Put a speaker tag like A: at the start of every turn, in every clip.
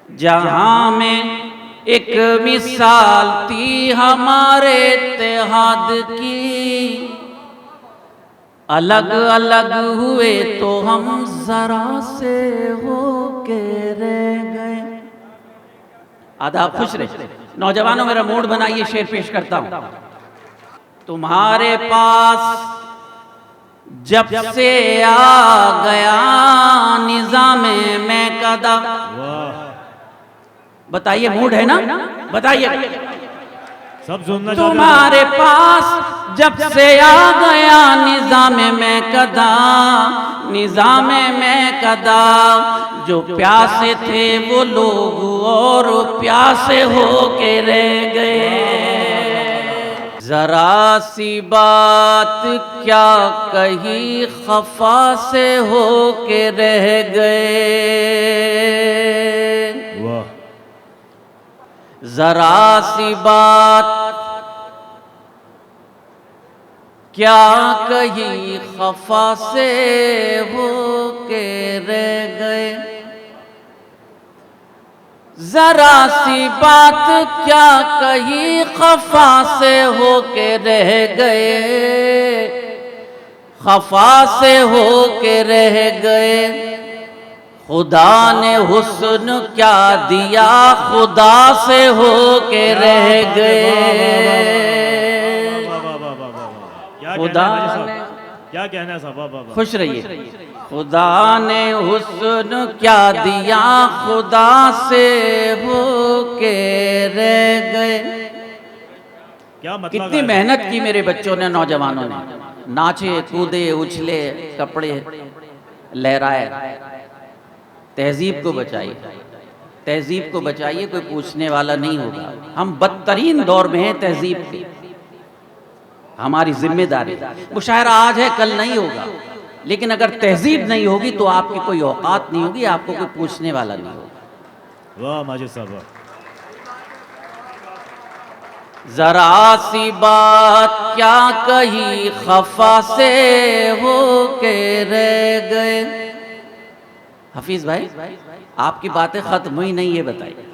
A: जहां में एक मिसाल थी हमारे इत्तेहाद की, अलग अलग हुए तो हम जरा से होके रह गए। आदाब, खुश रहे नौजवानों, मेरा मूड बनाइए, शेर पेश करता हूं। तुम्हारे पास जब से आ गया निज़ामे मैं कदा, बताइए मूड है ना, बताइए।
B: सब सुनना।
A: तुम्हारे पास जब से आ गया निज़ामे मैं कदा, निज़ामे मैं कदा, जो प्यासे थे वो लोग और प्यासे होके रह गए। जरा सी बात क्या कही खफा से होके रह गए।
B: वाह।
A: जरा सी बात क्या कही खफा से होके रह गए। जरा सी बात क्या कही खफा से होके रह गए, खफा से होके रह गए। खुदा ने हुस्न क्या दिया खुदा से होके रह गए। खुदा ने,
B: क्या कहना है साहब,
A: खुश रहिए। खुदा ने हुस्न क्या दिया खुदा से होके रह गए।
B: क्या मतलब,
A: कितनी मेहनत की मेरे बच्चों ने, नौजवानों ने, नाचे कूदे उछले कपड़े लहराए। तहजीब को बचाइए, तहजीब को बचाइए, कोई पूछने वाला नहीं होगा। हम बदतरीन दौर में हैं तहजीब के, हमारी जिम्मेदारी। मुशायरा आज है कल नहीं होगा, लेकिन अगर तहजीब नहीं होगी तो आपकी कोई औकात नहीं होगी, आपको कोई पूछने वाला नहीं होगा।
B: वाह माजिद साहब।
A: जरा सी बात क्या कही खफा से होके रह गए। हफीज भाई, आपकी बातें खत्म हुई नहीं, ये बताइए,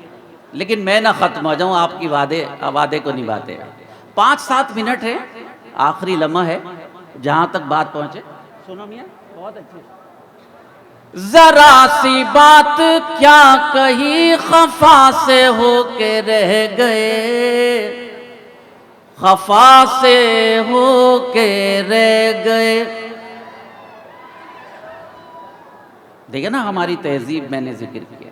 A: लेकिन मैं ना खत्म हो जाऊं, आपकी वादे को निभाते। 5-7 मिनट है, आखिरी लम्हा है, जहां तक बात पहुंचे। सुनो मियां, बहुत अच्छी। जरा सी बात क्या कही खफा से होके रह गए, खफा से होके रह गए। देखिए ना, हमारी तहजीब मैंने जिक्र किया,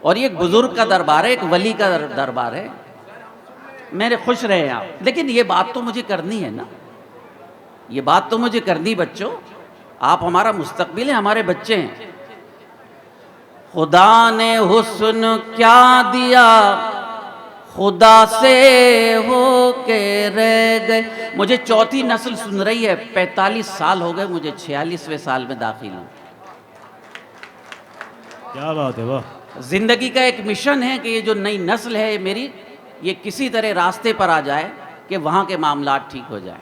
A: और ये एक बुजुर्ग का दरबार है, एक वली का दरबार है। मेरे खुश रहे आप, लेकिन ये बात तो मुझे करनी है ना, ये बात तो मुझे करनी। बच्चों, आप हमारा मुस्तकबिल है, हमारे बच्चे हैं। खुदा ने हुस्न क्या दिया खुदा से होके रह गए। मुझे चौथी नस्ल सुन रही है, 45 साल हो गए मुझे, 46वें साल में दाखिल हूं।
B: क्या बात है, वाह।
A: जिंदगी का एक मिशन है कि ये जो नई नस्ल है मेरी, ये किसी तरह रास्ते पर आ जाए कि वहाँ के मामलात ठीक हो जाए।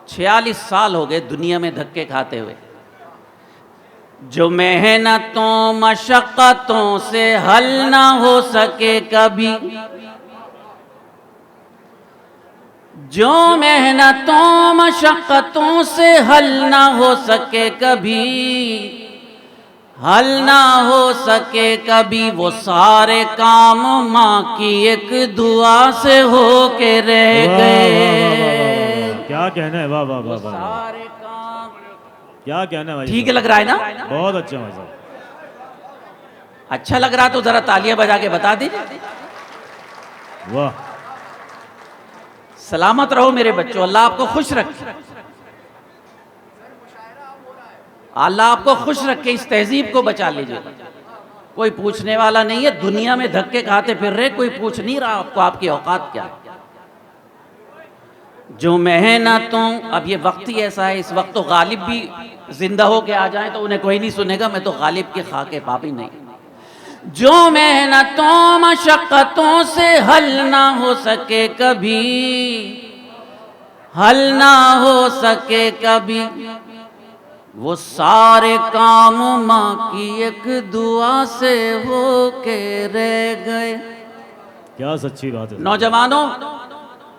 A: 46 साल हो गए दुनिया में धक्के खाते हुए। जो मेहनतों मशक्क़तों से हल ना हो सके कभी, जो मेहनतों मशक्क़तों से हल ना हो सके कभी, हल ना हो सके कभी, वो सारे काम माँ की एक दुआ से होके रह गए।
B: क्या कहना है, वाह वाह वाह वाह।
A: सारे काम,
B: क्या कहना है,
A: ठीक लग रहा है ना?
B: बहुत अच्छा भाई साहब।
A: अच्छा लग रहा तो जरा तालियां बजा के बता दीजिए।
B: वाह।
A: सलामत रहो मेरे बच्चों, अल्लाह आपको खुश रखे, अल्लाह आपको खुश रखे। इस तहजीब को बचा लीजिए। कोई पूछने वाला नहीं है, दुनिया में धक्के खाते फिर रहे, कोई पूछ नहीं रहा आपको आपकी औकात क्या है। जो मेहनतों, अब ये वक्त ही ऐसा है, इस वक्त तो गालिब भी जिंदा हो के आ जाए तो उन्हें कोई नहीं सुनेगा, मैं तो गालिब के खाके पापी नहीं। जो मेहनतों मशक्क़तों से हल ना हो सके कभी, हल ना हो सके कभी, वो सारे काम माँ की एक दुआ से हो के रह गए।
B: क्या सच्ची बात है।
A: नौजवानों,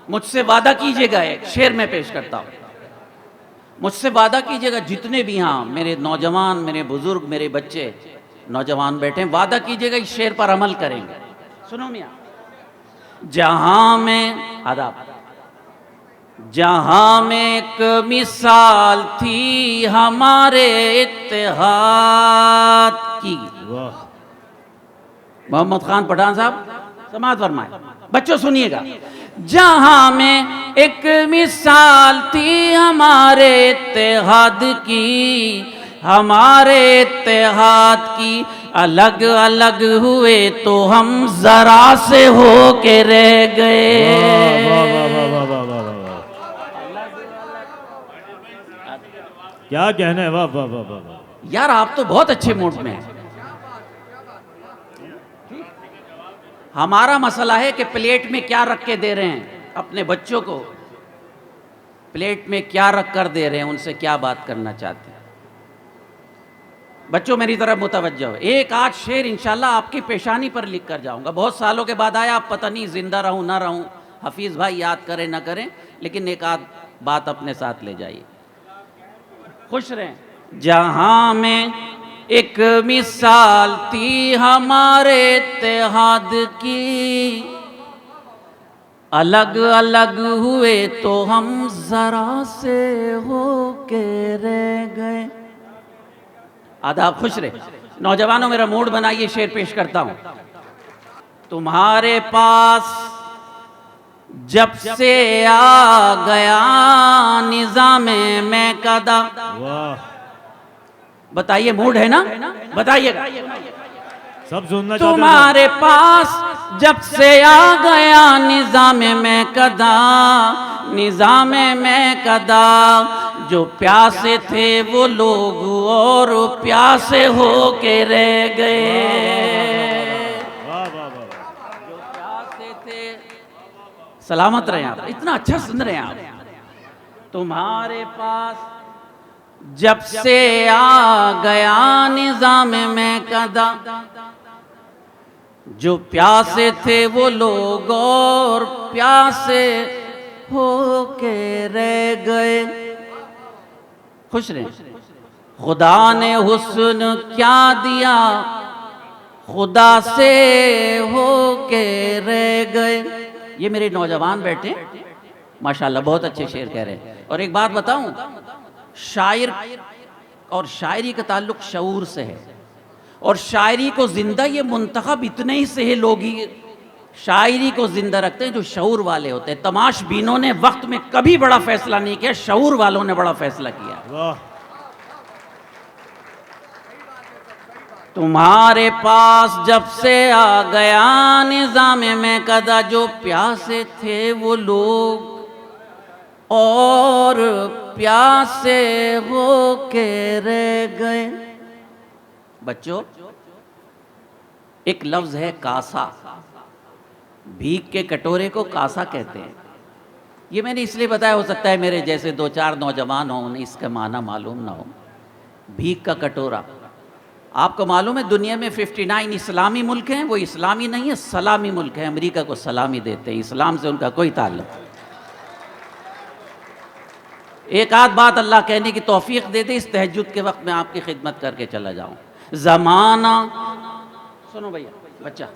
A: मुझसे वादा कीजिएगा, एक शेर में पेश करता हूं। मुझसे वादा कीजिएगा, जितने भी यहाँ मेरे नौजवान, मेरे बुजुर्ग, मेरे बच्चे नौजवान बैठे हैं, वादा कीजिएगा इस शेर पर अमल करेंगे। सुनो मियाँ, जहां में आदाब, जहां में एक मिसाल थी हमारे इत्तेहाद की।
B: वाह।
A: मोहम्मद खान पठान साहब समाज फरमाए। बच्चों सुनिएगा, जहां में एक मिसाल थी हमारे इत्तेहाद की, हमारे इत्तेहाद की, अलग अलग हुए तो हम जरा से हो के रह गए।
B: वाह वाह वाह वाह वाह वाह वाह वाह। क्या कहना है, वाह वाह वाह वाह वाह।
A: यार आप तो बहुत अच्छे मूड में हैं। हमारा मसला है कि प्लेट में क्या रख के दे रहे हैं अपने बच्चों को, प्लेट में क्या रख कर दे रहे हैं, उनसे क्या बात करना चाहते हैं। बच्चों मेरी तरफ मुतवज्जो हो। एक आध शेर इंशाल्लाह आपकी पेशानी पर लिख कर जाऊंगा। बहुत सालों के बाद आया, आप पता नहीं जिंदा रहूं ना रहूं, हफीज भाई याद करें ना करें, लेकिन एक आध बात अपने साथ ले जाइए। खुश रहें। जहां में एक मिसाल थी हमारे इत्तेहाद की, अलग अलग हुए तो हम जरा से हो के रह गए। आदाब, खुश रहे। नौजवानों मेरा मूड बनाइए, शेर पेश करता हूं। तुम्हारे पास जब से आ गया निज़ामे में कदा।
B: वाह।
A: बताइए मूड है ना, बताइएगा।
B: सब सुनना चाहते हैं।
A: तुम्हारे पास जब से आ गया निज़ामे में कदा, निज़ामे में कदा, जो प्यासे थे वो लोग और प्यासे हो के रह गए।
B: वाह वाह वाह।
A: जो प्यासे थे, सलामत रहे आप, इतना अच्छा सुन रहे हैं आप। तुम्हारे पास जब से आ गया निज़ाम में कदा, जो प्यासे थे वो लोग और प्यासे हो के रह गए। खुश रहे। खुदा ने हुस्न क्या दिया, खुदा से हो के रह गए। ये मेरे नौजवान बैठे माशाल्लाह बहुत अच्छे शेर कह रहे हैं। और एक बात बताऊं, शायर और शायरी का ताल्लुक शऊर से है, और शायरी को जिंदा ये मुंतखब इतने ही से है लोग ही शायरी को जिंदा रखते हैं जो शऊर वाले होते हैं। तमाशबीनों ने वक्त में कभी बड़ा फैसला नहीं किया, शऊर वालों ने बड़ा फैसला किया।
B: वाह।
A: तुम्हारे पास जब से आ गया निज़ामे में कदा, जो प्यासे थे वो लोग और प्यासे हो के रह गए। बच्चों, एक लफ्ज है कासा, भीख के कटोरे को कासा कहते हैं। ये मैंने इसलिए बताया, हो सकता है मेरे जैसे दो चार नौजवान हों उन्हें इसका माना मालूम ना हो। भीख का कटोरा, आपको मालूम है दुनिया में 59 इस्लामी मुल्क हैं, वो इस्लामी नहीं है, सलामी मुल्क है। अमेरिका को सलामी देते हैं, इस्लाम से उनका कोई ताल्लुक। एक आध बात अल्लाह कहने की तौफीक दे दे, इस तहज्जुद के वक्त में आपकी खिदमत करके चला जाऊं। जमाना, सुनो भैया, बच्चा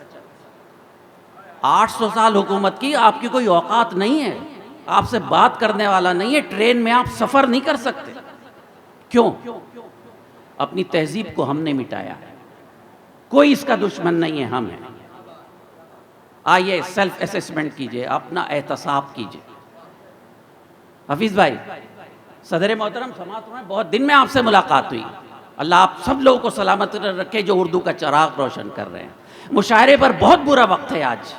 A: 800 साल हुकूमत की, आपकी कोई औकात नहीं है, आपसे बात करने वाला नहीं है, ट्रेन में आप सफर नहीं कर सकते। क्यों? अपनी तहजीब को हमने मिटाया है, कोई इसका दुश्मन नहीं है, हम हैं। आइए सेल्फ असेसमेंट कीजिए, अपना एहतसाब कीजिए। हफीज भाई, सदर मोहतरम, समात में बहुत दिन में आपसे मुलाकात हुई। अल्लाह आप सब लोगों को सलामत रखे जो उर्दू का चिराग रोशन कर रहे हैं। मुशायरे पर बहुत बुरा वक्त है आज,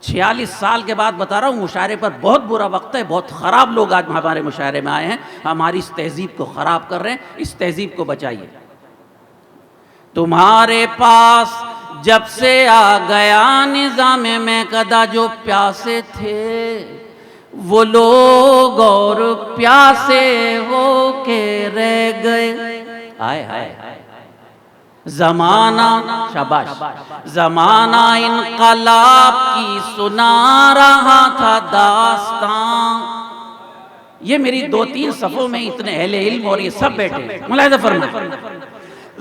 A: 46 साल के बाद बता रहा हूँ, मुशायरे पर बहुत बुरा वक्त है। बहुत ख़राब लोग आज हमारे मुशायरे में आए हैं, हमारी इस तहजीब को ख़राब कर रहे हैं। इस तहजीब को बचाइए। तुम्हारे पास जब से आ गया निज़ामे में कदा, जो प्यासे थे वो लोग और प्यासे हो के रह गए। आए हाय जमाना, शाबाश, जमाना इनकलाब की सुना रहा था दास्तां। ये मेरी 2-3 सफ़ों में इतने अहले इल्म और ये सब बैठे, मुलाहिज़ा फरमाएं।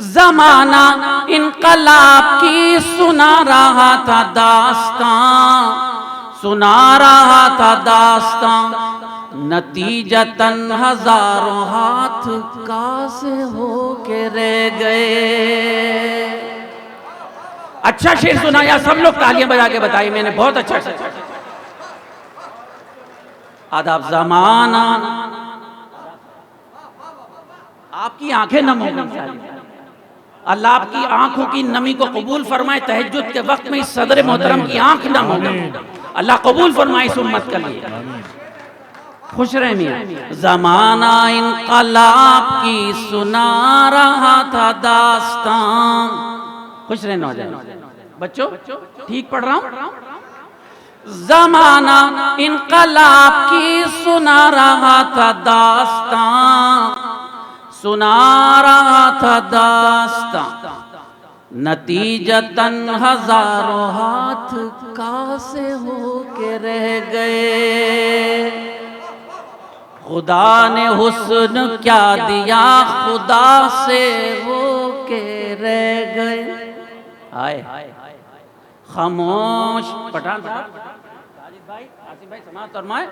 A: जमाना इनकलाब की सुना रहा था दास्तां, सुना रहा था दास्तां, नतीजतन हजारों हाथ कासे हो के रह गए। अच्छा शेर सुनाया, सब लोग तालियां बजा के बताइए, मैंने बहुत अच्छा शेर। आदाब जमाना, आपकी आंखें नम हो गई। अल्लाह आपकी आंखों की नमी को कबूल फरमाए। तहज्जुद के वक्त में इस सदर मोहतरम की आंख नम हो गई। अल्लाह कबूल फरमाए इस उम्मत के लिए। खुश रहे मियां। जमाना इनकलाब की सुना रहा था दास्तां। खुश रहे नौजवान बच्चों, ठीक पढ़ रहा हूं। जमाना इनकलाब की सुना रहा था दास्तां, सुना रहा था दास्तां, नतीजतन हजारों हाथ कासे हो के रह गए। खुदा ने हुस्न क्या दिया, खुदा से हो के रह गए। आए खामोश पठान साहब, भाई आसिफ भाई समाअत फरमाए।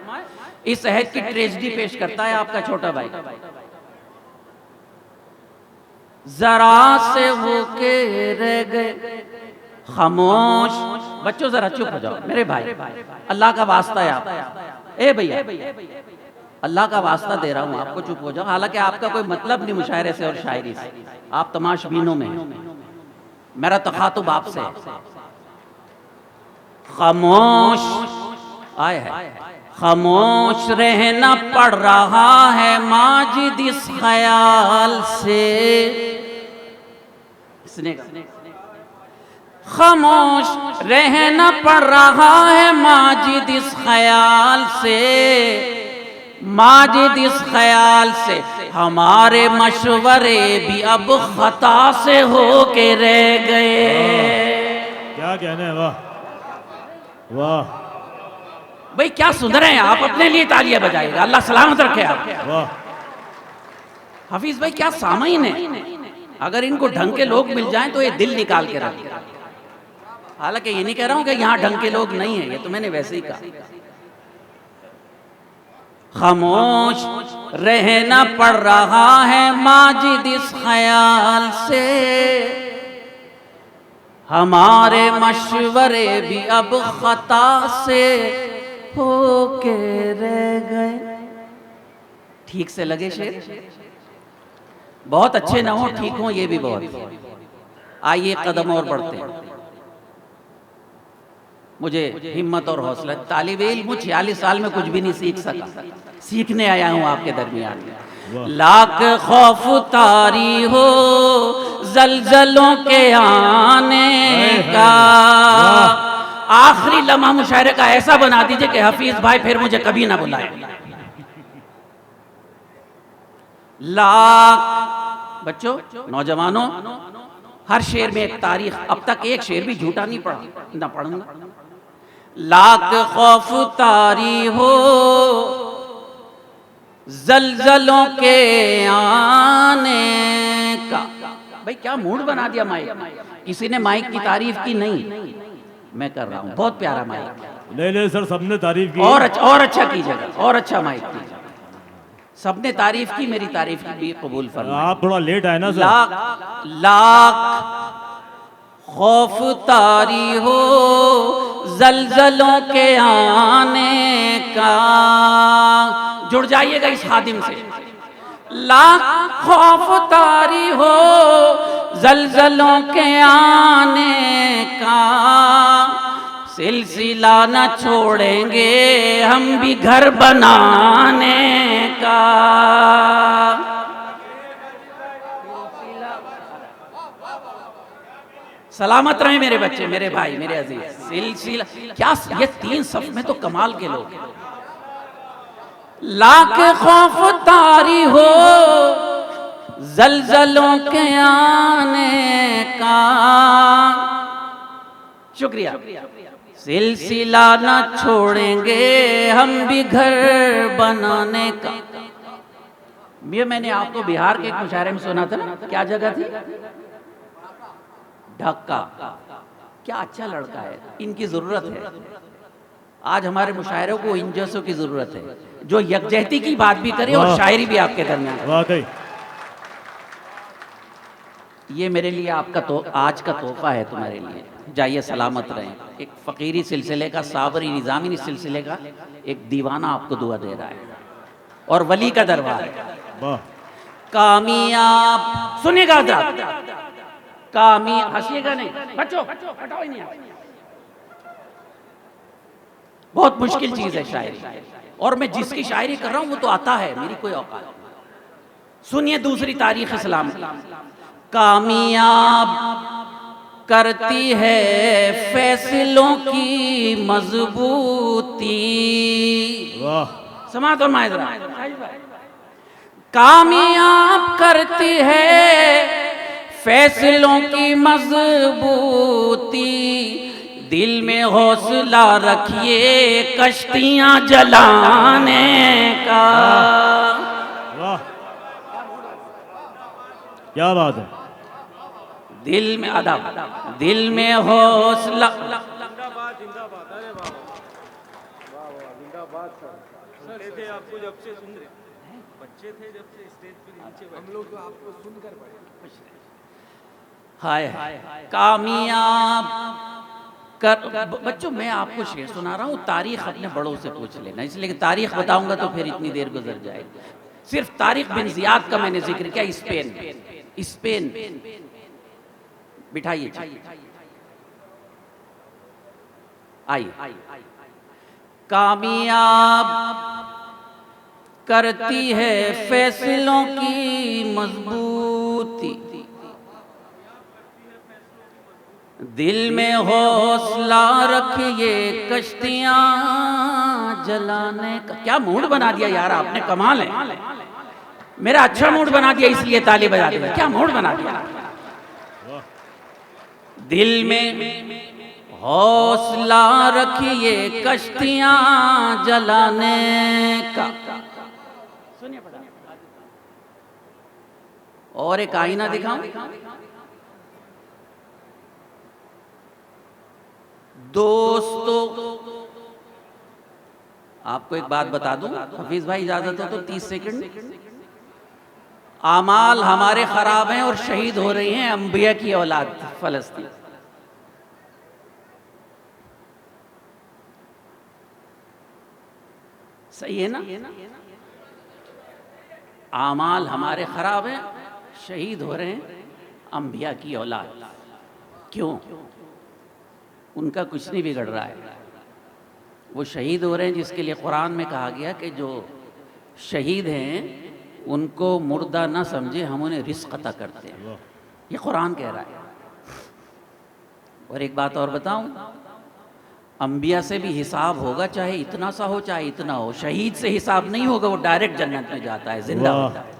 A: इस अहद की ट्रेजेडी पेश करता है आपका छोटा भाई। जरा से हो के रह गए खामोश। बच्चों जरा चुप हो जाओ मेरे भाई, अल्लाह का वास्ता है आप। ए भैया, अल्लाह का वास्ता दे रहा हूं आपको, चुप हो जाओ। हालांकि आपका कोई मतलब नहीं मुशायरे से और शायरी से, आप तमाशबीनों में हैं। मेरा तखातुब आपसे है। खामोश आए है, खामोश रहना पड़ रहा है माजिद इस ख्याल से। खामोश रहना पड़ रहा है माजिद इस ख्याल से, माजिद इस ख्याल से हमारे मशवरे भी अब खता से हो के रह गए।
B: क्या कहना है, वाह वाह
A: भाई क्या सुन रहे हैं आप, अपने लिए तालियां बजाइएगा, अल्लाह सलामत रखे आप।
B: वाह
A: हफीज भाई क्या सामाइन है, अगर इनको ढंग के लोग मिल जाएं तो ये दिल निकाल के रखें। हालांकि ये नहीं कह रहा हूं कि यहाँ ढंग के लोग नहीं है, ये तो मैंने वैसे ही कहा। खामोश रहना पड़ रहा है माजिद इस ख्याल से, हमारे मशवरे भी अब खता से हो के रह गए। ठीक से लगे शेर, बहुत अच्छे ना हो, ठीक हो ये भी बहुत। आइए कदम और बढ़ते हैं। मुझे हिम्मत और हौसला, तालिब इल्म 46 साल में कुछ भी नहीं सीख सका, सीखने आया हूं आपके दरमियान में। लाख खौफ तारी हो जलजलों के आने का, आखिरी लम्हा मुशायरे का ऐसा बना दीजिए कि हफीज भाई फिर मुझे कभी ना बुलाए। लाख बच्चों, नौजवानों, हर शेर में एक तारीख, अब तक एक शेर भी झूठा नहीं पढ़ा, ना पढ़ूंगा। लाख खौफ तारी हो जलजलों के आने का। भाई क्या मूड बना दिया माइक, किसी ने माइक की तारीफ की नहीं, मैं कर रहा हूं, बहुत प्यारा माइक।
B: नहीं सर, सबने तारीफ की।
A: और अच्छा कीजिएगा, और अच्छा माइक कीजिएगा। सबने तारीफ की, मेरी तारीफ की भी कबूल फरमाए।
B: आप थोड़ा लेट आए ना सर।
A: लाख लाख खौफ तारी हो जलजलों के आने का। जुड़ जाइएगा इस खादिम से। लाख खौफ तारी हो जलजलों के आने का, सिलसिला न छोड़ेंगे हम भी घर बनाने का। सलामत रहे मेरे बच्चे, मेरे भाई, मेरे अजीज। सिलसिला क्या, ये 3 सफ में तो कमाल के लोग हैं। लाख खौफ तारी हो जलजलों के आने का। शुक्रिया। सिलसिला न छोड़ेंगे हम भी घर बनाने का। ये मैंने आपको बिहार के एक मुशायरे में सुना था ना, क्या जगह थी? ढाका। क्या अच्छा लड़का है, इनकी जरूरत है। आज हमारे मुशायरों को इन जैसों की जरूरत है, जो यकजहती की बात भी करे और शायरी भी आपके दरमियान।
B: वाकई
A: ये मेरे लिए आपका तो आज का तोहफा है तुम्हारे लिए। जाइए सलामत रहें। एक फ़कीरी सिलसिले का, साबरी निज़ामी सिलसिले का एक दीवाना आपको दुआ दे रहा है और वली का दरबार है।
B: वाह
A: कामयाब, सुनिएगा हंसिएगा नहीं बच्चों, हटाओ ही नहीं। बहुत मुश्किल चीज है शायरी, और मैं जिसकी शायरी कर रहा हूं वो तो आता है, मेरी कोई औकात नहीं। सुनिए दूसरी तारीख इस्लाम की। कामयाब करती है फैसलों की मजबूती।
B: वाह
A: समात और मायजरा। कामयाब करती है फैसलों की मजबूती। दिल में हौसला रखिए कश्तियां जलाने का।
B: वाह क्या बात है।
A: दिल में अदब, दिल में हौसला।
C: आपको जब से सुन रहे बच्चे थे, जब से स्टेज पे नीचे हम लोग तो आपको सुनकर पढ़े।
A: हाय कामयाब कर। बच्चों मैं आपको शेर सुना रहा हूँ, तारीख अपने बड़ों से पूछ लेना, इसलिए कि तारीख बताऊंगा तो फिर इतनी देर गुजर जाएगी। सिर्फ तारिक बिन जियाद का मैंने जिक्र किया। स्पेन बिठाइए, आइए। कामयाब करती है फैसलों की मजबूती। दिल में हौसला रखिए कश्तियां जलाने का। क्या मूड बना दिया यार आपने, कमाल है। मेरा अच्छा मूड बना दिया, इसलिए ताली बजा दी। क्या मूड बना दिया। दिल में हौसला रखिए कश्तियां जलाने का। सुनिए और एक आईना दिखाऊं। दोस्तों आपको एक बात बता दूं, हफीज भाई इजाजत हो तो 30 सेकंड। आमाल हमारे खराब हैं और शहीद हो रही हैं अंबिया की औलाद फलस्तीन। सही है ना? आमाल हमारे खराब हैं, शहीद हो रहे हैं अंबिया की औलाद। क्यों? उनका कुछ नहीं बिगड़ रहा है। वो शहीद हो रहे हैं जिसके लिए कुरान में कहा गया कि जो शहीद हैं उनको मुर्दा ना समझे, हम उन्हें रिस्क अता करते हैं। ये कुरान कह रहा है। और एक बात और बताऊं, अंबिया से भी हिसाब होगा, चाहे इतना सा हो चाहे इतना हो। शहीद से हिसाब नहीं होगा, वो डायरेक्ट जन्नत में जाता है, जिंदा होता है।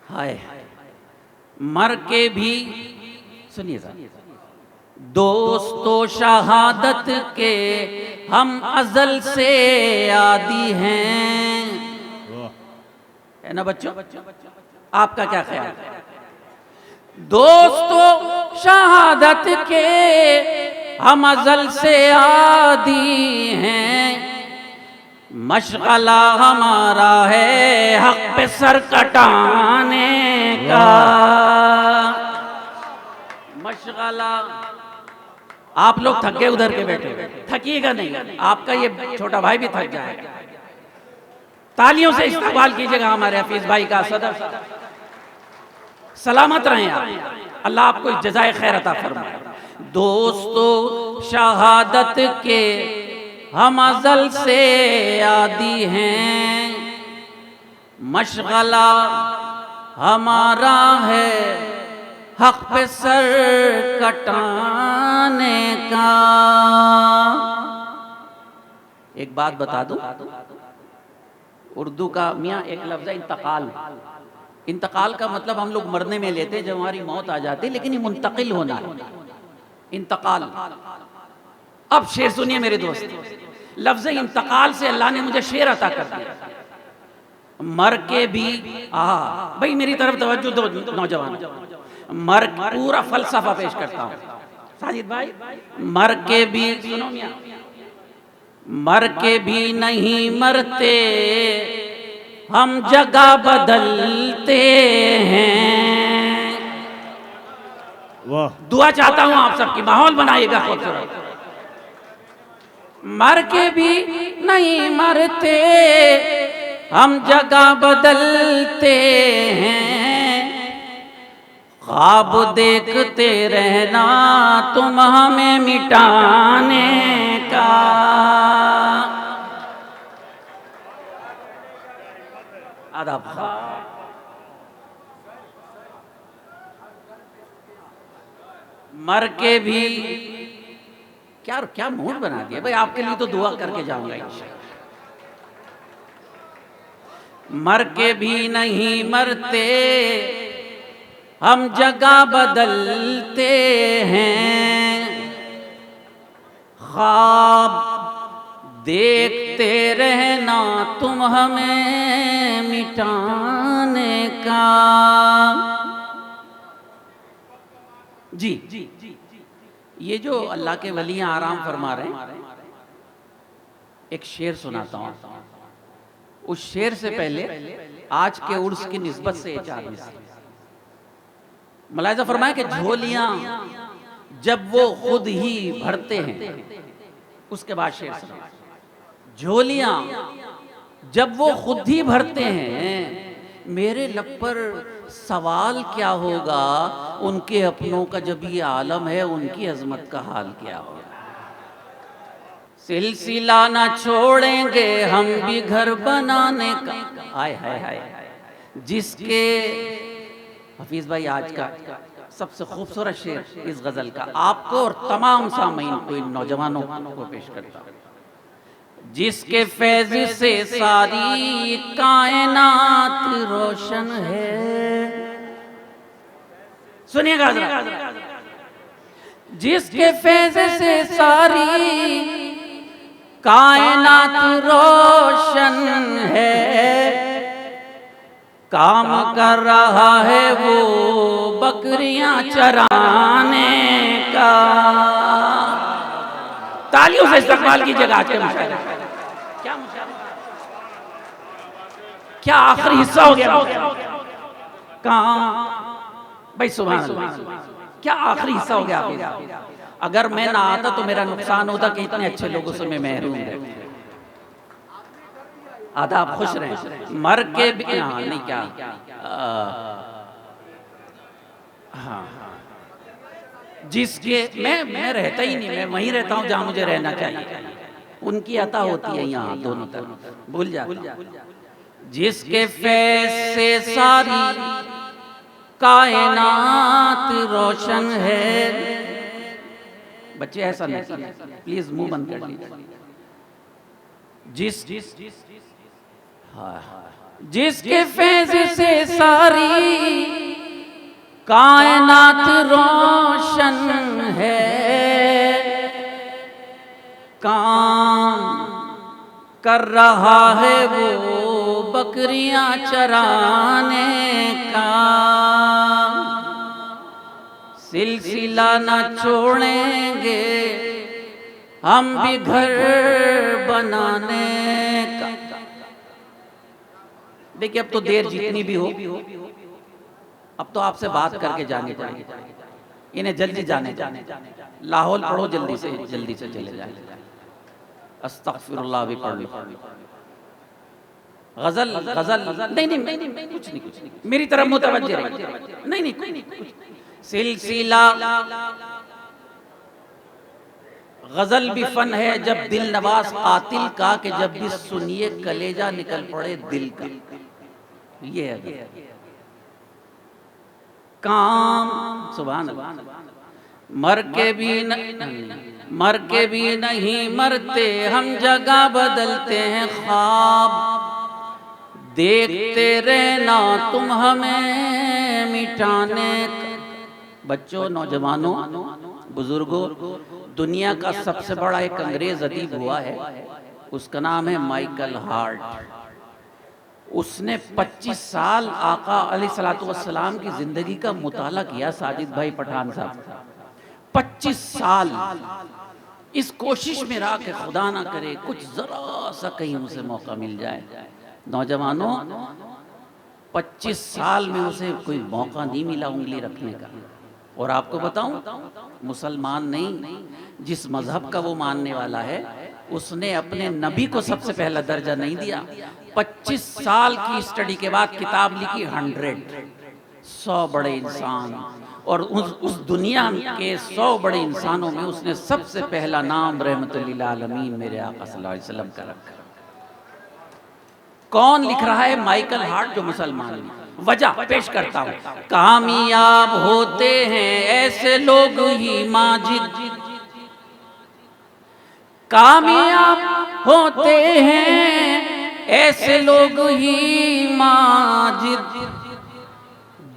A: हाय मर के भी, सुनिए दोस्तों शहादत के हम अजल से आदी हैं। है ना बच्चों? आपका क्या ख्याल है? दोस्तों शहादत के हम अजल से आदी हैं। मशगला हमारा है हक पे सर कटाने का। मशगला। आप लोग थक गए उधर के बैठे, थकिएगा नहीं, आपका ये छोटा भाई भी थक जाएगा। तालियों से इस्तकबाल कीजिएगा हमारे हफीज भाई का। सदर सलामत रहें आप, अल्लाह आपको जज़ाए खैर अता फरमाए। दोस्तों शहादत के हम अज़ल से आदी हैं। मशगला हमारा है हक पे सर कटाने का। एक बात बता दूं, उर्दू का मियाँ एक लफ्ज़ है इंतकाल। इंतकाल का मतलब हम लोग मरने में लेते हैं जब हमारी मौत आ जाती है, लेकिन ये मुंतकिल होना है, इंतकाल। अब शेर सुनिए मेरे दोस्त, लफ्ज़ इंतकाल से अल्लाह ने मुझे शेर अता कर दिया। मर के भी भाई मेरी तरफ तवज्जो दो नौजवान, मर पूरा फलसफा पेश करता हूँ साजिद भाई। मर के भी सुनो मियां, मर के भी नहीं मरते हम जगह बदलते हैं।
B: वाह,
A: दुआ चाहता हूं आप सबकी, माहौल बनाइएगा खूबसूरत। मर के भी नहीं मरते हम जगह बदलते हैं, ख्वाब देखते रहना तुम हमें मिटाने का। आदाब। मर के भी क्या क्या मूड बना दिया भाई, आपके लिए तो दुआ करके जाऊंगा इंशाअल्लाह। मर के भी नहीं मरते हम जगह बदलते हैं, ख्वाब देखते रहना तुम हमें मिटाने का। जी, ये जो अल्लाह के वलियां आराम फरमा रहे हैं, एक शेर सुनाता हूं। उस शेर से पहले आज के उर्स की निस्बत से एक आदमी से मुलाहिजा फरमाया कि झोलियां जब वो खुद ही भरते हैं, उसके बाद शेर सुना। झोलियां जब वो खुद ही भरते हैं, मेरे लब पर सवाल क्या होगा उनके अपनों का जब ये आलम है, उनकी अजमत का हाल क्या होगा। सिलसिला ना छोड़ेंगे हम भी घर बनाने का। हाय हाय हाय, जिसके हफीज भाई आज का सबसे खूबसूरत शेर इस गजल का आपको और तमाम सामीन को, इन नौजवानों को पेश करता हूं। जिसके फैज़ से सारी कायनात रोशन है, सुनिएगा जरा। जिसके फैज़ से सारी कायनात रोशन है, काम कर रहा है वो बकरियां चराने का। तालियों से इस्तकबाल कीजिएगा आज के मुशायरे। क्या आखिरी हिस्सा हो गया कहाँ भाई, सुभान अल्लाह, क्या आखिरी हिस्सा हो गया। अगर मैं ना आता तो मेरा नुकसान होता कि इतने अच्छे लोगों से मैं महरूम हूं। आधा आप खुश रहे। मर के भी नहीं क्या, हाँ, जिसके मैं रहता ही नहीं, मैं वहीं रहता हूं जहां मुझे रहना चाहिए। उनकी अता होती है यहाँ दोनों तरफ, भूल जा। जिसके फैज़ से सारी कायनात रोशन है। बच्चे ऐसा नहीं, प्लीज मुंह बंद कर लीजिए। जिसके फैज़ से सारी कायनात रोशन है, काम कर रहा है वो बकरियां चराने का। सिलसिला न छोड़ेंगे हम भी घर बनाने का। देखिए अब तो देर जितनी भी हो, अब तो आपसे बात करके जानी पड़ेगी। इन्हें जल्दी जाने लाहौल पढ़ो, जल्दी से चले जाए। अस्तगफिरुल्लाह भी पढ़ लो। गजल नहीं, कुछ नहीं, मेरी तरफ मुतवज्जे रहिए। नहीं, सिलसिला गजल भी फन है जब दिल नवाज कातिल का, कि जब भी सुनिए कलेजा निकल पड़े दिल का। ये है काम, सुभान अल्लाह। मर के भी नहीं मरते हम जगह बदलते हैं, ख्वाब देखते रहना तुम हमें मिटाने बच्चों, नौजवानों, बुजुर्गों, दुनिया का सबसे बड़ा एक अंग्रेज अदीब हुआ है, उसका नाम है माइकल हार्ट। उसने 25 साल आका अलैहिस्सलातु वस्सलाम की जिंदगी का मुताला किया। साजिद भाई पठान साहब 25 साल इस कोशिश में रहा कि खुदा ना करे कुछ जरा सा कहीं उसे मौका मिल जाए। नौजवानों, 25 साल में उसे कोई मौका नहीं मिला उंगली रखने का। और आपको बताऊं, मुसलमान नहीं, जिस मजहब का वो मानने वाला है, उसने अपने नबी को सबसे पहला दर्जा नहीं दिया। 25 साल की स्टडी के बाद किताब लिखी 100 बड़े इंसान, और उस दुनिया के 100 बड़े इंसानों में उसने सबसे पहला नाम रहमतुल लिल आलमीन मेरे आका सल्लल्लाहु अलैहि वसल्लम का रखा। कौन लिख रहा है? माइकल हार्ट, जो मुसलमान है। वजह पेश करता हूं। कामयाब होते हैं ऐसे लोग ही माजिद, कामयाब होते हैं ऐसे लोग ही माजिद,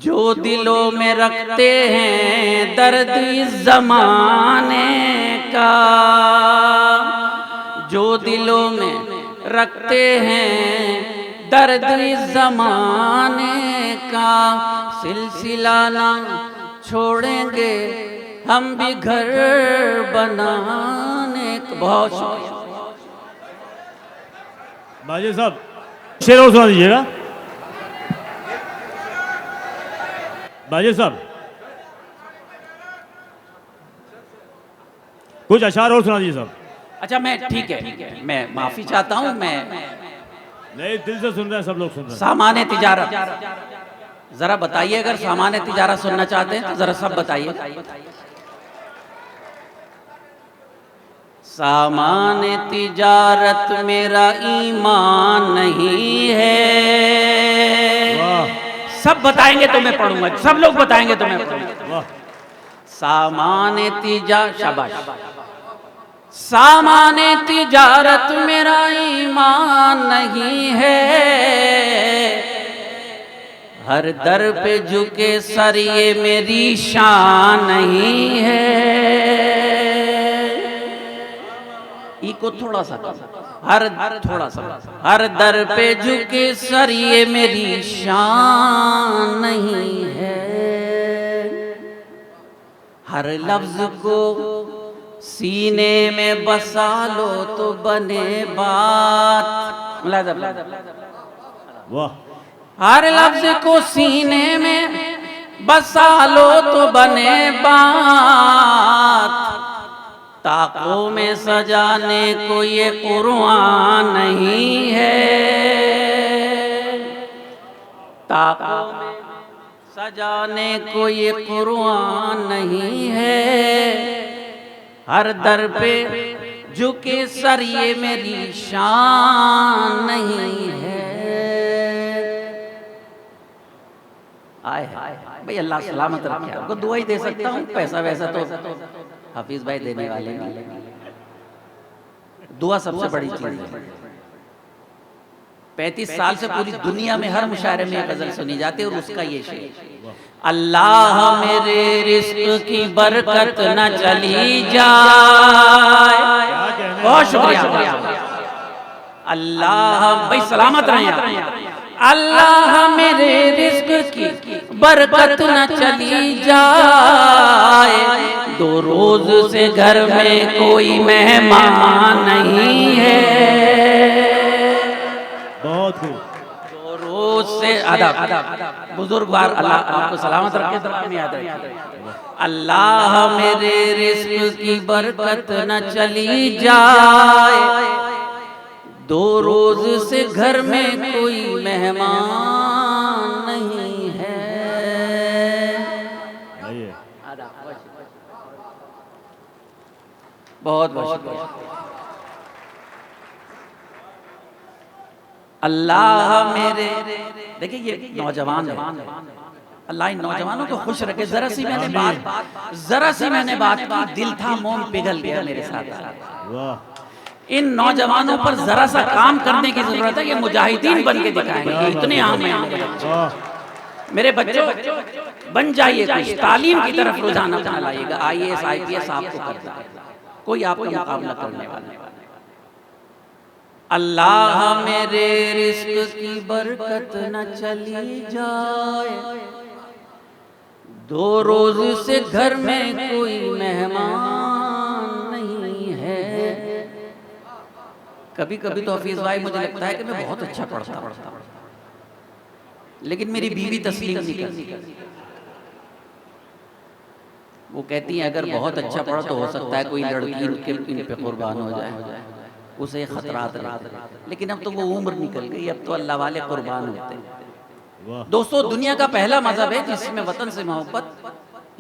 A: जो दिलों में रखते हैं दर्द इस जमाने का, जो दिलों में रखते हैं दर्द इस जमाने का, सिलसिला ना छोड़ेंगे हम भी घर बनाने का। बहुत शुक्रिया
B: बाजी साहब, शेर और सुना दीजिएगा। बाजी साहब कुछ अशार और सुना दीजिए साहब।
A: अच्छा, मैं ठीक है, मैं माफी चाहता हूं, मैं
B: नहीं, दिल से सुन रहे हैं, सब लोग सुन रहे हैं।
A: सामान्य तिजारत जरा बताइए, अगर सामान्य तिजारत सुनना चाहते हैं तो जरा सब बताइए। सामान्य तिजारत मेरा ईमान नहीं है। सब बताएंगे तो मैं पढ़ूंगा, सब लोग बताएंगे तो मैं पढ़ूंगा। सामान्य तिजारत, शाबाश। सामान्य तिजारत मेरा ईमान नहीं है, हर दर पे झुके सर ये मेरी शान नहीं है। इको थोड़ा सा, हर थोड़ा सा, हर दर पे झुके सर ये मेरी शान नहीं है, हर लफ्ज को सीने में बसा लो तो बने बात।
B: वाह।
A: हर लफ्ज को सीने में बसा लो तो बने बात, ताकों में सजाने को ये कुरान नहीं है, ताकों में सजाने को ये कुरान नहीं है, हर दर पे झुके सर ये मेरी शान नहीं है। आए भाई, अल्लाह सलामत रखे। आपको दुआ ही दे सकता हूँ, पैसा वैसा तो हाफिज भाई देने वाले नहीं। दुआ सबसे बड़ी चीज है। 35 साल से पूरी दुनिया में हर मुशायरे में गजल सुनी जाती है, और उसका ये शेर, अल्लाह मेरे रिस्क की बरकत न चली जाए। बहुत शुक्रिया अल्लाह भाई, सलामत रहें। अल्लाह मेरे रिस्क की बरकत न चली जाए, 2 रोज से घर में कोई मेहमान नहीं है।
B: बहुत खूब।
A: 2 रोज से अदब बुजुर्गवार, अल्लाह आपको सलामत रखे, दुआ में याद रखे। अल्लाह मेरे रिस्क की बरकत न चली जाए, 2 रोज से घर में कोई मेहमान नहीं है। बहुत बहुत अल्लाह मेरे, देखिए ये नौजवान है, अल्लाह इन नौजवानों को खुश रखे। जरा सी मैंने बात की, दिल था मोम पिघल गया मेरे साथ। इन नौजवानों पर जरा सा काम करने की जरूरत है। ये मुजाहिदीन बन के दिखाएंगे, ये इतने आम हैं मेरे बच्चों। बन जाइए, कुछ तालीम की तरफ रुझान अपना लाइएगा। IAS IPS आपको करता है, कोई आपका मुकाबला करने वाला नहीं। अल्लाह मेरे रिस्क की बरकत न चली जाए, 2 रोज से घर में कोई मेहमान नहीं है। कभी कभी तो हफीज भाई मुझे लगता है कि मैं बहुत अच्छा पढ़ता, लेकिन मेरी बीवी तस्लीम नहीं करती। वो कहती है अगर बहुत अच्छा पढ़ा तो हो सकता है कोई लड़की इन पे कुर्बान हो जाए, उसे खतरात रहते हैं। लेकिन अब तो वो उम्र निकल गई, अब तो अल्लाह वाले कुर्बान होते हैं। दोस्तों, दुनिया का पहला मजहब है जिसमें वतन से मोहब्बत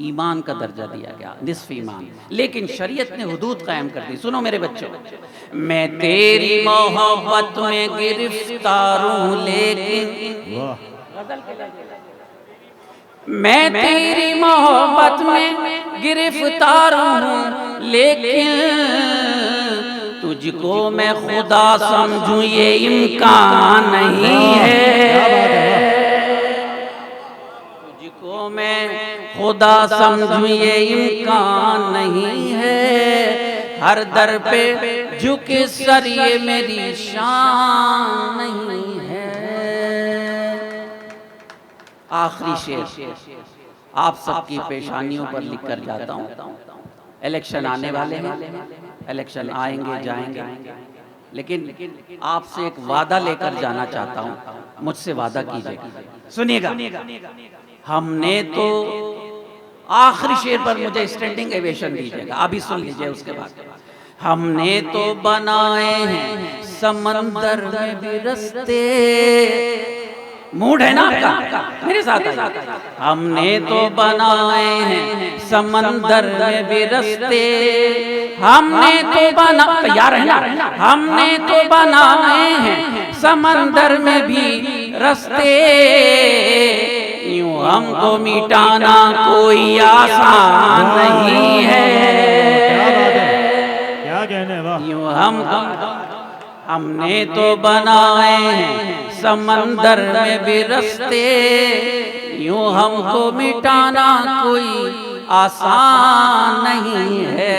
A: ईमान का दर्जा दिया गया, निस्फ ईमान। लेकिन शरीयत ने हुदूद कायम कर दी। सुनो मेरे बच्चों, मैं तेरी मोहब्बत में गिरफ्तार हूँ, लेकिन मैं तेरी मोहब्बत में गिरफ्तार हूँ, लेकिन तुझको मैं खुदा समझूं ये इम्कान नहीं है। तुझको मैं खुदा समझूं ये इम्कान नहीं है। हर दर पे झुके सर ये मेरी शान नहीं है। आखिरी शेर आप सबकी पेशानियों पर लिख कर जाता हूँ। इलेक्शन आने वाले हैं, इलेक्शन आएंगे जाएंगे, लेकिन आपसे एक वादा लेकर जाना चाहता हूँ। मुझसे वादा कीजिएगा, सुनिएगा। हमने तो आखिरी शेर पर मुझे स्टैंडिंग एवेशन दीजिएगा, अभी सुन लीजिए। उसके बाद हमने तो बनाए हैं समंदर में भी रास्ते। मूड है ना आपका? मेरे साथ हमने तो बनाए हैं समंदर में भी रास्ते। हमने तो बना, तैयार है ना? हमने तो बनाए हैं समंदर में भी रास्ते। यूं हमको मिटाना कोई आसान नहीं है।
B: क्या कहने, वाह।
A: यूं हमने तो बनाए हैं समंदर में भी रास्ते। यूं हमको मिटाना कोई आसान नहीं है।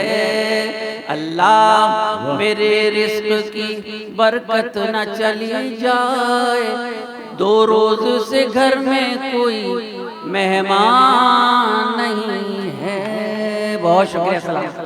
A: अल्लाह मेरे रिस्क की बरकत न चली जाए, 2 रोज से घर में कोई मेहमान नहीं है। बहुत शुक्रिया। सलाम।